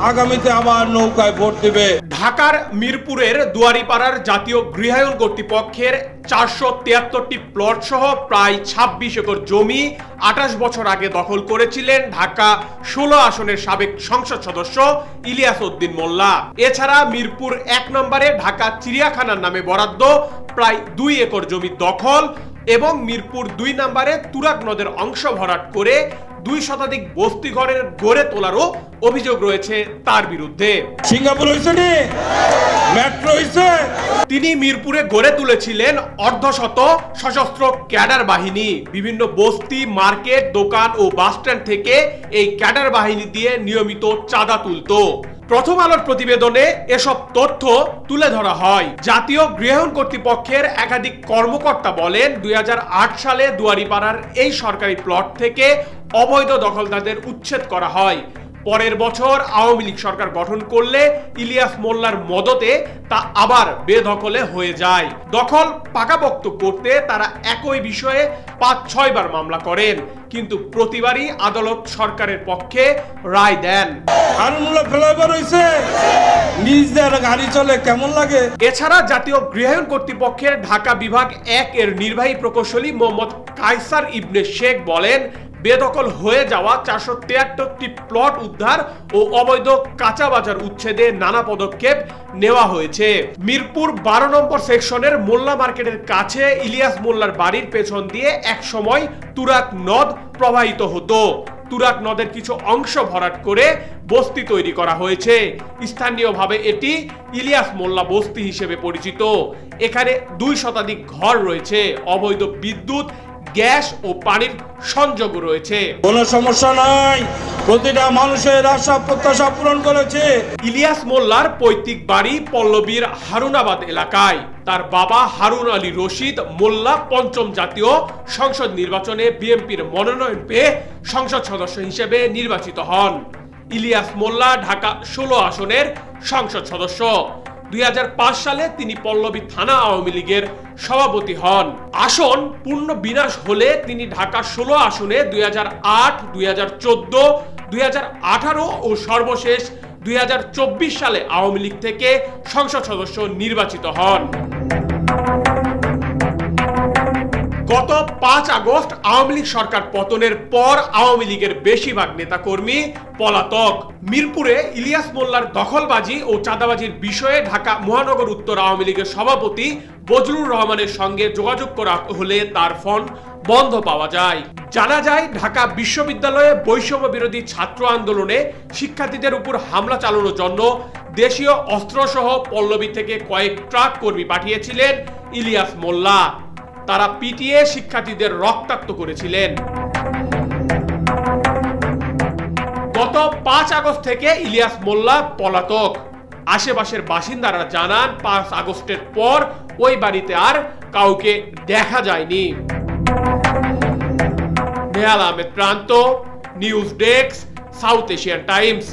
আগামীতে আবার নৌকায় ভোট দেবে। ঢাকার মিরপুরের দুয়ারিপাড়ার জাতীয় গৃহায়ণ কর্তৃপক্ষের 473টি প্লট সহ প্রায় 26 একর জমি 28 বছর আগে দখল করেছিলেন ঢাকা 16 আসনের সাবেক সংসদ সদস্য ইলিয়াস উদ্দিন মোল্লা। এছাড়া মিরপুর 1 নম্বরে ঢাকা চিড়িয়াখানার নামে বরাদ্দ প্রায় 2 একর জমি দখল এবং মিরপুর 2 নম্বরে তুরাগ নদের অংশ ভরাট করে 2 শতাধিক বস্তি ঘরের গড়ে তোলারও অভিযোগ রয়েছে তার বিরুদ্ধে। সিঙ্গাপুর হইছে নি, মেট্রো হইছে। তিনি মিরপুরে গড়ে তুলেছিলেন অর্ধশত সশস্ত্র ক্যাডার বাহিনী। বিভিন্ন বস্তি, মার্কেট, দোকান ও বাসস্ট্যান্ড থেকে এই ক্যাডার বাহিনী দিয়ে নিয়মিত চাঁদা তুলতো। প্রথম আলোর প্রতিবেদনে এসব তথ্য তুলে ধরা হয়। জাতীয় গৃহায়ণ কর্তৃপক্ষের একাধিক কর্মকর্তা বলেন 2008 সালে দুয়ারিপাড়ার এই সরকারি প্লট থেকে অবৈধ দখলদারদের উচ্ছেদ করা হয়। পরের বছর আওয়ামী লীগ সরকার গঠন করলে ইলিয়াস মোল্লার মদতে তা আবার বেদখলে হয়ে যায়। দখল পাকাপোক্ত করতে তারা একই বিষয়ে 5-6 বার মামলা করেন, কিন্তু প্রতিবারই আদালত সরকারের পক্ষে রায় দেন। গাড়ি চলে কেমন লাগে। এছাড়া জাতীয় গৃহায়ণ কর্তৃপক্ষের ঢাকা বিভাগ 1 এর নির্বাহী প্রকৌশলী মোহাম্মদ কায়সার ইবনে শেখ বলেন বেদখল হয়ে যাওয়া 473টি প্লট উদ্ধার ও অবৈধ কাঁচা বাজার উচ্ছেদে নানা পদক্ষেপ নেওয়া হয়েছে। মিরপুর 12 নম্বর সেকশনের মোল্লা মার্কেটের কাছে ইলিয়াস মোল্লার বাড়ির পেছন দিয়ে এক সময় তুরাগ নদ প্রবাহিত হতো। তুরাগ নদের কিছু অংশ ভরাট করে বস্তি তৈরি করা হয়েছে। স্থানীয়ভাবে এটি ইলিয়াস মোল্লা বস্তি হিসেবে পরিচিত। এখানে 2 শতাধিক ঘর রয়েছে। অবৈধ বিদ্যুৎ, গ্যাস ও পানির সংযোগ রয়েছে। কোনো সমস্যা নাই, প্রতিটা মানুষের আশা প্রত্যাশা পূরণ করেছে। ইলিয়াস মোল্লার পৈতৃক বাড়ি পল্লবীর হারুনাবাদ এলাকায়। তার বাবা হারুন আলী রশিদ মোল্লা 5ম জাতীয় সংসদ নির্বাচনে বিএনপির মনোনয়ন পেয়ে সংসদ সদস্য হিসেবে নির্বাচিত হন। ইলিয়াস মোল্লা ঢাকা 16 আসনের সংসদ সদস্য। 2005 সালে তিনি পল্লবী থানা আওয়ামী লীগের সভাপতি হন। আসন পূর্ণ বিনাশ হলে তিনি ঢাকা 16 আসনে 2008, 2014, 2018 ও সর্বশেষ 2024 সালে আওয়ামী লীগ থেকে সংসদ সদস্য নির্বাচিত হন। গত 5 আগস্ট আওয়ামী লীগ সরকার পতনের পর আওয়ামী লীগের বেশিরভাগ নেতাকর্মী পলাতক। মিরপুরে ইলিয়াস মোল্লার দখলবাজি ও চাঁদাবাজির বিষয়ে ঢাকা মহানগর উত্তর আওয়ামী লীগের সভাপতি বজলুর রহমানের সঙ্গে যোগাযোগ করা হলে তার ফোন বন্ধ পাওয়া যায়। জানা যায় ঢাকা বিশ্ববিদ্যালয়ে বৈষম্য বিরোধী ছাত্র আন্দোলনে শিক্ষার্থীদের উপর হামলা চালানোর জন্য দেশীয় অস্ত্রসহ পল্লবী থেকে কয়েক ট্রাক কর্মী পাঠিয়েছিলেন ইলিয়াস মোল্লা। তারা পিটিয়ে শিক্ষার্থীদের রক্তাক্ত করেছিলেন। গত 5 আগস্ট থেকে ইলিয়াস মোল্লা পলাতক। আশেপাশের বাসিন্দারা জানান 5 আগস্টের পর ওই বাড়িতে আর কাউকে দেখা যায়নি। নেহাল আহমেদ প্রান্ত, news desk, south Asian Times.